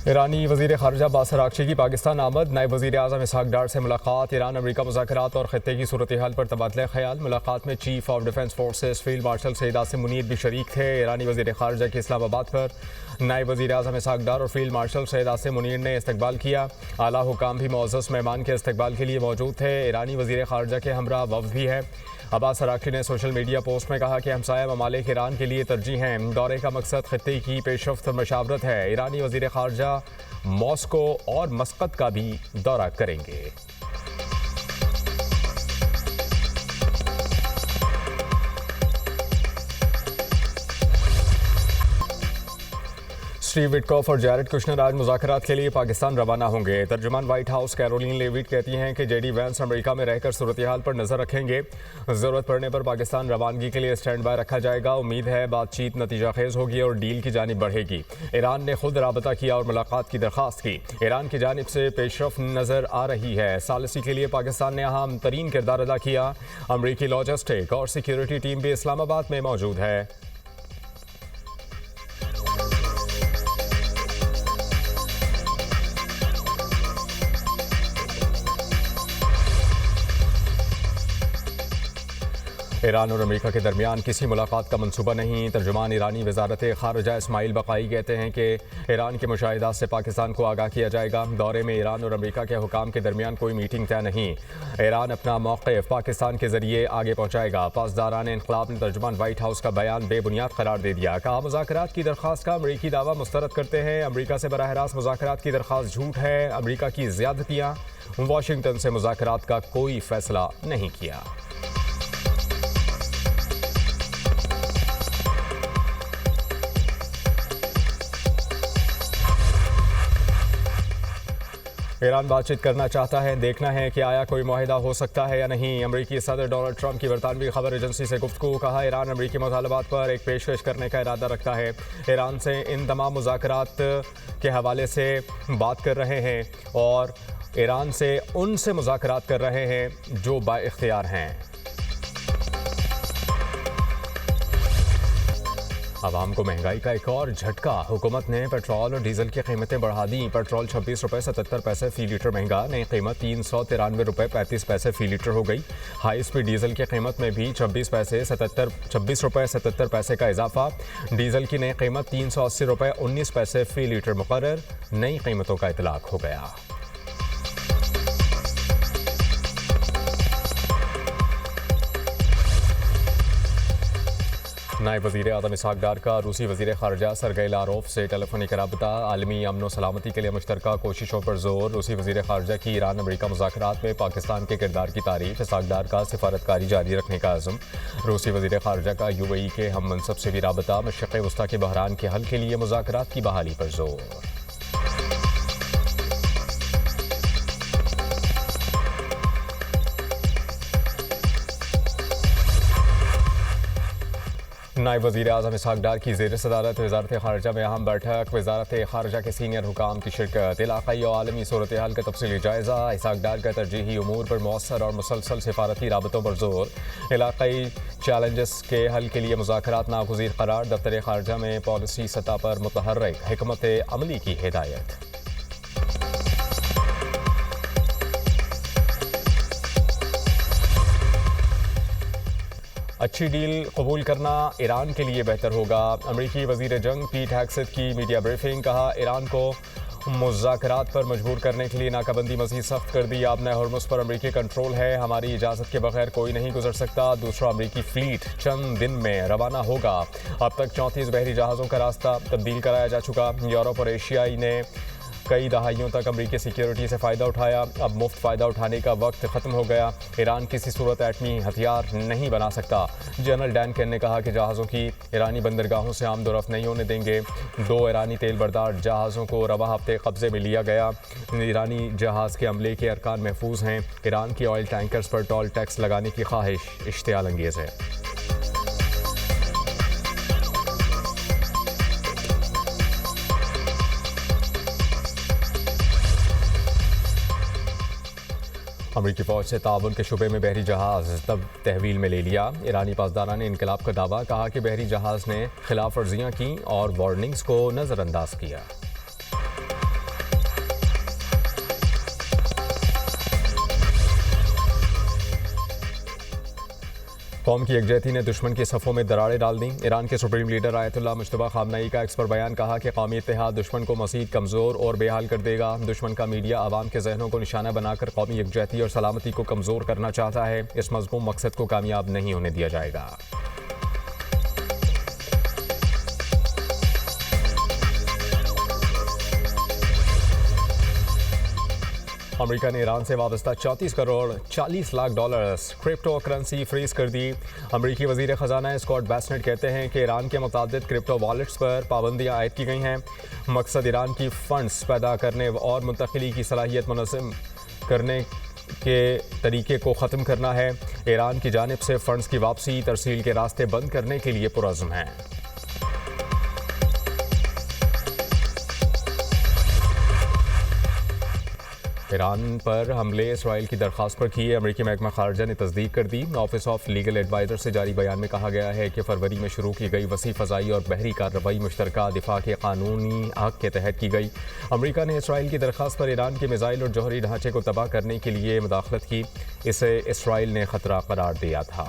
ईरानी वज़ीर ख़ारजा अब्बास अराग़ची की पाकिस्तान आमद, नायब वज़ीर आज़म इसहाक़ डार से मुलाकात, ईरान अमरीका मुज़ाकरात और ख़ित्ते की सूरत हाल पर तबादला ख़याल। मुलाकात में chief of defence forces field marshal Saeed Asim Munir भी शरीक थे। ईरानी वज़ीर ख़ारजा की इस्लामाबाद पर नायब वज़ीर आज़म इसहाक़ डार और फील्ड मार्शल सईद आसिम मुनीर ने इस्तकबाल किया। आला हुकाम भी मुअज़्ज़ज़ मेहमान के इस्तकबाल के लिए मौजूद थे। ईरानी वज़ीर ख़ारजा के हमरा वफ़द भी है। अब्बास अराग़ची ने सोशल मीडिया पोस्ट में कहा कि हमसाया ममालिक ईरान के लिए तरजीह हैं। दौरे का मकसद खित्ते की पेशरफ्त और मशावरत है। ईरानी वज़ीर ख़ारजा मॉस्को और मस्कत का भी दौरा करेंगे। स्टीव विटकॉफ और जैरेड कुशनर आज मुज़ाकरात के लिए पाकिस्तान रवाना होंगे। तर्जुमान व्हाइट हाउस कैरोलिन लेविट कहती हैं कि जेडी वैंस अमेरिका में रहकर सूरत हाल पर नज़र रखेंगे। ज़रूरत पड़ने पर पाकिस्तान रवानगी के लिए स्टैंड बाय रखा जाएगा। उम्मीद है बातचीत नतीजा खेज होगी और डील की जानिब बढ़ेगी। ईरान ने खुद राबता किया और मुलाकात की दरख्वास्त की। ईरान की जानिब से पेशरफ नज़र आ रही है। सालिसी के लिए पाकिस्तान ने अहम तरीन किरदार अदा किया। अमरीकी लॉजिस्टिक और सिक्योरिटी टीम भी इस्लामाबाद में मौजूद है। ईरान और अमेरिका के दरमियान किसी मुलाकात का मंसूबा नहीं। तर्जुमान ईरानी वजारत ख़ारजा इस्माइल बकाई कहते हैं कि ईरान के मुशाहिदात से पाकिस्तान को आगाह किया जाएगा। दौरे में ईरान और अमेरिका के हुकाम के दरमियान कोई मीटिंग तय नहीं। ईरान अपना मौक़िफ़ पाकिस्तान के ज़रिए आगे पहुँचाएगा। पासदारान इन्क़लाब ने तर्जुमान व्हाइट हाउस का बयान बेबुनियाद करार दे दिया। कहा मुज़ाकरात की दरख्वास्त का अमरीकी दावा मुस्तरद करते हैं। अमरीका से बराह रास्त मुज़ाकरात की दरख्वास्त झूठ है। अमरीका की ज़्यादतियाँ। वाशिंगटन से मुज़ाकरात का कोई फ़ैसला नहीं किया। ईरान बातचीत करना चाहता है, देखना है कि आया कोई मुआहिदा हो सकता है या नहीं। अमरीकी सदर डोनाल्ड ट्रंप की बरतानवी खबर एजेंसी से गुफ्तगू। कहा ईरान अमरीकी मुतालबात पर एक पेशकश करने का इरादा रखता है। ईरान से इन तमाम मुज़ाकरात के हवाले से बात कर रहे हैं और ईरान से उनसे मुज़ाकरात कर रहे हैं जो बाइख्तियार हैं। आवाम को महंगाई का एक और झटका। हुकूमत ने पेट्रोल और डीजल की कीमतें बढ़ा दी। पेट्रोल 26 रुपये 77 पैसे फ़ी लीटर महंगा। नई कीमत 393 रुपये 35 पैसे फ़ी लीटर हो गई। हाई स्पीड डीजल की कीमत में भी 26 रुपये 77 पैसे का इजाफा। डीजल की नई कीमत 380 रुपये 19 पैसे फ़ी लीटर मुकर्रर। नई कीमतों का इतलाक हो गया। नायब वज़ीर आज़म इसहाक़ डार का रूसी वज़ीर ख़ारजा सरगई लारोफ से टेलीफोनिक राबता। आलमी अमन व सलामती के लिए मुश्तरका कोशिशों पर जोर। रूसी वज़ीर ख़ारजा की ईरान अमरीका मुज़ाकरात में पाकिस्तान के किरदार की तारीफ़। इसहाक़ डार का सिफारतकारी जारी रखने का अज़म। रूसी वज़ीर ख़ारजा का UAE के हम मनसब से भी राबता। मशरिक़ वस्ता के बहरान के हल के लिए मुज़ाकरात की बहाली पर जोर। नायब वज़ीर आज़म इसहाक़ डार की ज़ेर सदारत वज़ारत ख़ारजा में अहम बैठक। वज़ारत ख़ारजा के सीनियर हुकाम की शिरकत। इलाक़ाई और आलमी सूरत हाल का तफ़सीली जायज़ा। इसहाक़ डार का तरजीही उमूर पर मौसर और मुसलसल सिफारती राबतों पर जोर। इलाक़ाई चैलेंजेस के हल के लिए मुज़ाकरात नागुज़ीर करार। दफ्तर ख़ारजा में पॉलिसी सतह पर मुतहर्रिक हिकमत अमली की हिदायत। अच्छी डील कबूल करना ईरान के लिए बेहतर होगा। अमरीकी वज़ीर जंग पीट हेग्सेथ की मीडिया ब्रीफिंग। कहा ईरान को मुज़ाकरात पर मजबूर करने के लिए नाकाबंदी मज़ीद सख्त कर दी। आबना हॉर्मुज़ पर अमरीकी कंट्रोल है। हमारी इजाज़त के बगैर कोई नहीं गुजर सकता। दूसरा अमरीकी फ़्लीट चंद दिन में रवाना होगा। अब तक 34 बहरी जहाज़ों का रास्ता तब्दील कराया जा चुका। यूरोप और एशियाई ने कई दहाइयों तक अमरीकी सिक्योरिटी से फ़ायदा उठाया। अब मुफ्त फ़ायदा उठाने का वक्त ख़त्म हो गया। ईरान किसी सूरत एटमी हथियार नहीं बना सकता। जनरल डैन कैन ने कहा कि जहाज़ों की ईरानी बंदरगाहों से आमद रफ्त नहीं होने देंगे। 2 ईरानी तेल बरदार जहाज़ों को रवा हफ्ते कब्जे में लिया गया। ईरानी जहाज़ के अमले के अरकान महफूज हैं। ईरान की ऑयल टैंकर्स पर टोल टैक्स लगाने की ख्वाहिश इश्तियाल अंगेज़ है। अमरीकी फ़ौज से ताउन के शुबे में बहरी जहाज़ तब तहवील में ले लिया। ईरानी पासदारा ने इनकलाब का दावा। कहा कि बहरी जहाज़ ने खिलाफ वर्जियाँ की और वार्निंग्स को नज़रअंदाज किया। कौम की यकजहती ने दुश्मन की सफ़ों में दरारें डाल दी। ईरान के सुप्रीम लीडर आयतुल्लाह मुज्तबा ख़ामनई का एक्स पर बयान, कहा कि कौमी इत्तेहाद दुश्मन को मज़ीद कमज़ोर और बेहाल कर देगा। दुश्मन का मीडिया आवाम के जहनों को निशाना बनाकर कौमी यकजहती और सलामती को कमज़ोर करना चाहता है। इस मज़मूम मकसद को कामयाब नहीं होने दिया जाएगा। अमेरिका ने ईरान से वाबस्ता 34 crore 40 lakh dollars cryptocurrency freeze कर दी। अमेरिकी वजीर खजाना स्कॉट बेसेंट कहते हैं कि ईरान के मुताबिक क्रिप्टो वॉलेट्स पर पाबंदियां आयद की गई हैं। मकसद ईरान की फंड्स पैदा करने और मुंतकिली की सलाहियत मुनज़्ज़म करने के तरीके को ख़त्म करना है। ईरान की जानिब से फंड्स की वापसी तरसील के रास्ते बंद करने के लिए पुरज़्म है। ईरान पर हमले इसराइल की दरख्वास्त पर किए अमेरिकी महकमा खारजा ने तस्दीक कर दी। ऑफिस ऑफ लीगल एडवाइज़र से जारी बयान में कहा गया है कि फरवरी में शुरू की गई वसी फ़ज़ाई और बहरी कार्रवाई मुश्तरका दिफा के कानूनी हक़ के तहत की गई। अमेरिका ने इसराइल की दरख्वास्त पर ईरान के मिसाइल और जौहरी ढांचे को तबाह करने के लिए मुदाखलत की। इसे इसराइल ने ख़तरा करार दिया था।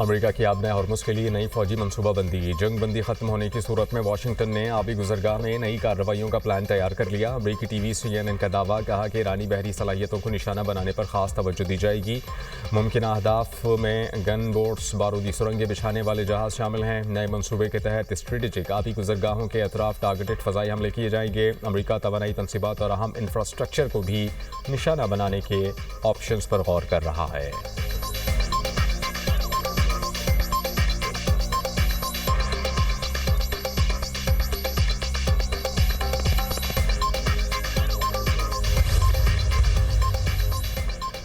अमेरिका की आबना हॉर्मुज़ के लिए नई फौजी मनसूबाबंदी। जंग बंदी खत्म होने की सूरत में वाशिंगटन ने आबी गुजरगाह में नई कार्रवाइयों का प्लान तैयार कर लिया। अमेरिकी टीवी CNN का दावा, कहा कि ईरानी बहरी सलाहियतों को निशाना बनाने पर खास तवज्जो दी जाएगी। मुमकिन अहदाफ में गन बोट्स, बारूदी सुरंगें बिछाने वाले जहाज शामिल हैं। नए मनसूबे के तहत स्ट्रेटेजिक आबी गुजरगाहों के अतराफ टारगेटेड फ़ज़ाई हमले किए जाएंगे। अमेरिका तवानाई तनसीबात और अहम इंफ्रास्ट्रक्चर को भी निशाना बनाने के ऑप्शंस पर गौर कर रहा है।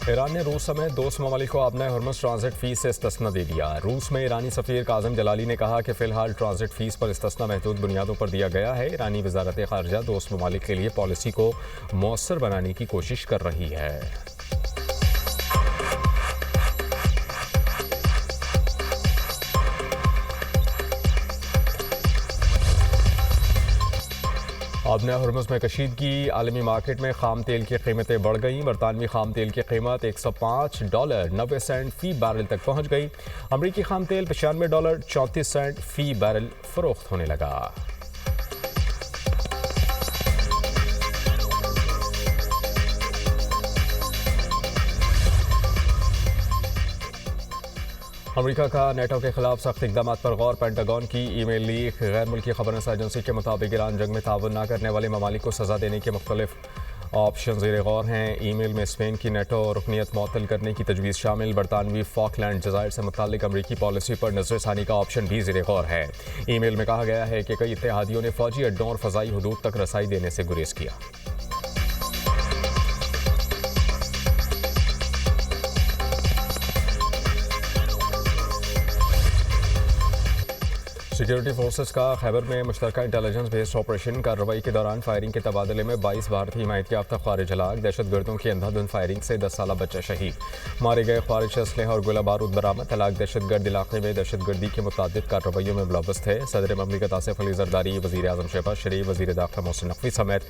ईरान ने रूस समेत दोस्त ममालिक को अपना हॉर्मुज़ ट्रांजिट फ़ीस से इस्तिस्ना दे दिया। रूस में ईरानी सफ़ीर काज़िम जलाली ने कहा कि फ़िलहाल ट्रांजिट फ़ीस पर इस्तिस्ना महदूद बुनियादों पर दिया गया है। ईरानी वज़ारत ख़ारजा दोस्त ममालिक के लिए पॉलिसी को मौसर बनाने की कोशिश कर रही है। आबना हॉर्मुज़ में कशीदगी। आलमी मार्केट में खाम तेल की कीमतें बढ़ गईं। बरतानवी खाम तेल की कीमत $105.90 फ़ी बैरल तक पहुंच गई। अमरीकी खाम तेल $95.34 फ़ी बैरल फ़रोख्त होने लगा। अमेरिका का नेटो के खिलाफ सख्त इकदाम पर गौर। पेंटागन की ईमेल लीक। गैर मुल्की खबररसा एजेंसी के मुताबिक ईरान जंग में ताउन न करने वाले ममालिक को सज़ा देने के मुख्तलिफ ऑप्शन ज़ेर गौर हैं। ईमेल में स्पेन की नेटो रुकनीत मुअत्तल करने की तजवीज़ शामिल। बरतानवी फॉकलैंड जज़ायर से मुताल्लिक अमरीकी पॉलिसी पर नज़रसानी का ऑप्शन भी ज़ेर गौर है। ईमेल में कहा गया है कि कई इत्तेहादियों ने फ़ौजी अड्डों और फ़ज़ाई हदूद तक रसाई देने से गुरेज किया। सिक्योरिटी फोर्सेस का खैबर में मुश्तरका इंटेलिजेंस बेस्ड ऑपरेशन कार्रवाई के दौरान फायरिंग के तबादले में 22 भारतीय हिमायत याफ्ता ख्वारिज हलाक। दहशतगर्दों की अंधाधुंध फायरिंग से 10 साला बच्चा शहीद। मारे गए ख्वारिज असलह और गोला बारूद बरामद। हलाक दहशतगर्द इलाके में दहशतगर्दी के मुतादिद कार्रवाइयों में मुलव्वस थे। सदर ममलिकत आसिफ अली जरदारी, वज़ीर आज़म शहबाज शरीफ, वज़ीर दाखिला मोहसिन नकवी समेत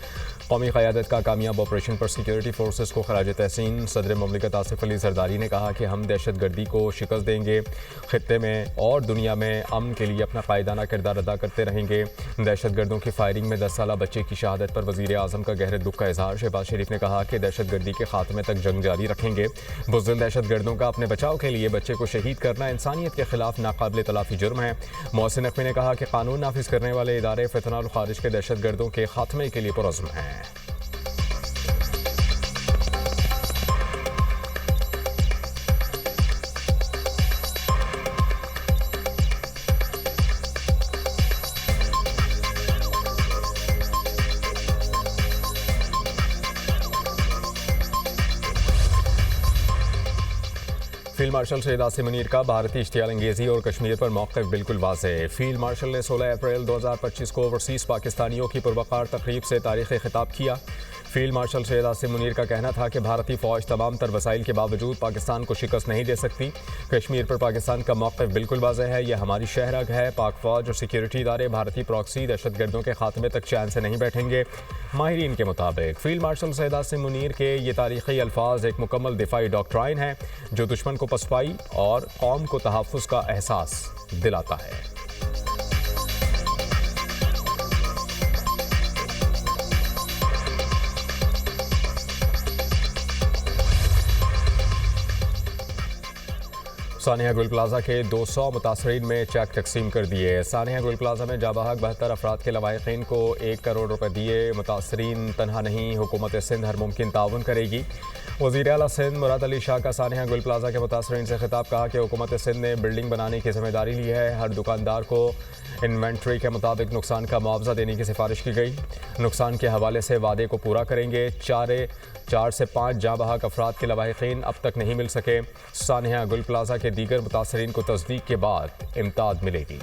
कौमी क़यादत का कामयाब ऑपरेशन पर सिक्योरिटी फोर्सेस को खराज तहसीन। सदर ममलिकत आसिफ अली जरदारी ने कहा कि हम दहशतगर्दी को शिकस्त देंगे, खित्ते में और दुनिया में अमन के लिए अपना कायदाना किरदार अदा करते रहेंगे। दहशतगर्दों की फायरिंग में 10 साला बच्चे की शहादत पर वज़ीर आज़म का गहरे दुख का इजहार। शहबाज शरीफ ने कहा कि दहशतगर्दी के खात्मे तक जंग जारी रखेंगे। बुज़दिल दहशतगर्दों का अपने बचाव के लिए बच्चे को शहीद करना इंसानियत के खिलाफ नाकाबिल तलाफी जुर्म है। मोहसिन नकवी ने कहा कि कानून नाफिज करने वाले इदारे फितना और खारिज के दहशतगर्दों के खात्मे के लिए पुरज़्म हैं। फील्ड मार्शल सैयद आसिम मुनीर का भारतीय इश्तियाल अंगेजी और कश्मीर पर मौक़िफ़ बिल्कुल वाज़ेह। फील्ड मार्शल ने 16 अप्रैल 2025 को ओवरसीज़ पाकिस्तानियों की पुरवकार तकरीब से तारीख़ खिताब किया। फील्ड मार्शल सैयद आसिम मुनीर का कहना था कि भारतीय फ़ौज तमाम तर वसाइल के बावजूद पाकिस्तान को शिकस्त नहीं दे सकती। कश्मीर पर पाकिस्तान का मौक़िफ़ बिल्कुल वाज़ेह है, यह हमारी शहरग है। पाक फ़ौज और सिक्योरिटी इदारे भारतीय प्रॉक्सी दहशतगर्दों के खात्मे तक चैन से नहीं बैठेंगे। माहिरीन के मुताबिक फील्ड मार्शल सैयद आसिम मुनीर के ये तारीख़ी अल्फाज एक मुकम्मल दिफाई डॉक्ट्राइन है जो दुश्मन को पसपाई और कौम को तहफ़्फ़ुज़ का एहसास दिलाता है। सानिया गुल प्लाजा के 200 मुतासरीन में चेक तकसीम कर दिए। सानिया गुल प्लाजा में जाबहक 72 अफराद के लवाहिकीन को 1 करोड़ रुपए दिए। मुतासरीन तनहा नहीं, हुकूमत सिंध हर मुमकिन ताउन करेगी। वज़ीर आला सिंध मुराद अली शाह का सानिया गुल प्लाजा के मुतासरीन से खिताब, कहा कि हुकूमत सिंध ने बिल्डिंग बनाने की जिम्मेदारी ली है। हर दुकानदार को इन्वेंट्री के मुताबिक नुकसान का मुआवजा देने की सिफारिश की गई। नुकसान के हवाले से वादे को पूरा करेंगे। 4 से 5 जाबहक अफराद के लवाहिकीन अब तक नहीं मिल सके। सानिया गुल प्लाजा के दीगर मुतासरीन को तस्दीक के बाद इमदाद मिलेगी।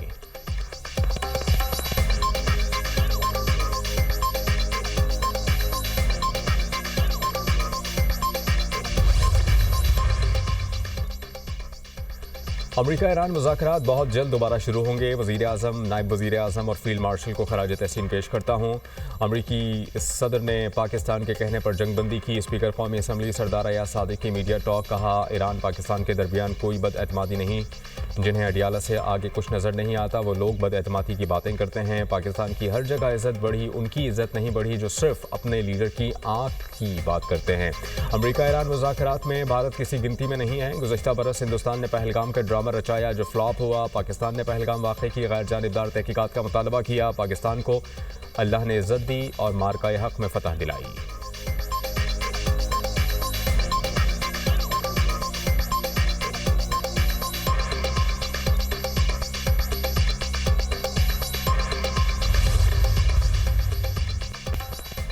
अमरीका ईरान मुज़ाकरात बहुत जल्द दोबारा शुरू होंगे। वज़ीर आज़म, नायब वज़ीर आज़म और फील्ड मार्शल को खराज तहसीन पेश करता हूँ। अमरीकी सदर ने पाकिस्तान के कहने पर जंगबंदी की। स्पीकर कौमी असम्बली सरदार अयाज सादिक की मीडिया टॉक, कहा ईरान पाकिस्तान के दरमियान कोई बदएतमादी नहीं। जिन्हें अडियाला से आगे कुछ नज़र नहीं आता वो लोग बदएतमादी की बातें करते हैं। पाकिस्तान की हर जगह इज़्ज़त बढ़ी, उनकी इज़्ज़त नहीं बढ़ी जो सिर्फ अपने लीडर की आँख की बात करते हैं। अमरीका ईरान मुज़ाकरात में भारत किसी गिनती में नहीं है। गुज़श्ता बरस हिंदुस्तान ने पहलगाम का ड्रामा रचाया जो फ्लॉप हुआ। पाकिस्तान ने पहलगाम वाक़े की गैर जानिबदार तहकीकात का मुतालबा किया। पाकिस्तान को अल्लाह ने इज़्ज़त दी और मार्का हक़ में फतह दिलाई।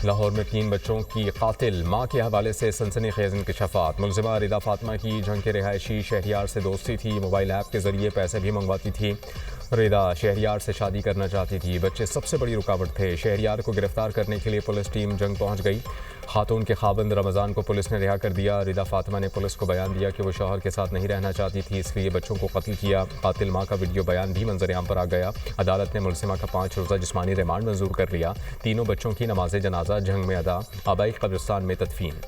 लाहौर में 3 बच्चों की कातिल मां के हवाले से सनसनीखेज इंकशाफात। मुलजिमा रिदा फातिमा की झंग के रिहायशी शहरियार से दोस्ती थी। मोबाइल ऐप के जरिए पैसे भी मंगवाती थी। रिदा शहरियार से शादी करना चाहती थी। बच्चे सबसे बड़ी रुकावट थे। शहरियार को गिरफ्तार करने के लिए पुलिस टीम जंग पहुंच गई। खातून के खाबंद रमज़ान को पुलिस ने रिहा कर दिया। रिदा फातिमा ने पुलिस को बयान दिया कि वो शौहर के साथ नहीं रहना चाहती थी, इसलिए बच्चों को कत्ल किया। कातिल मां का वीडियो बयान भी मंजर-ए-आम पर आ गया। अदालत ने मुलजिमा का 5 रोज़ा जिस्मानी रिमांड मंजूर कर लिया। तीनों बच्चों की नमाज जनाजा जंग में अदा, आबाई कब्रिस्तान में तदफीन।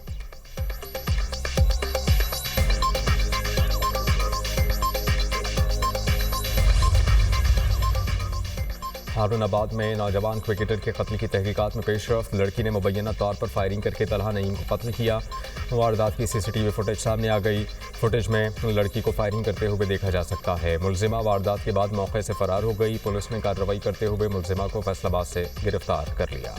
हारूनाबाद में नौजवान क्रिकेटर के कत्ल की तहकीकात में पेशरफ्त। लड़की ने मुबैना तौर पर फायरिंग करके तलहा नईम को कत्ल किया। वारदात की CCTV फुटेज सामने आ गई। फुटेज में लड़की को फायरिंग करते हुए देखा जा सकता है। मुलजिमा वारदात के बाद मौके से फरार हो गई। पुलिस ने कार्रवाई करते हुए मुलजिमा को फैसलाबाद से गिरफ्तार कर लिया।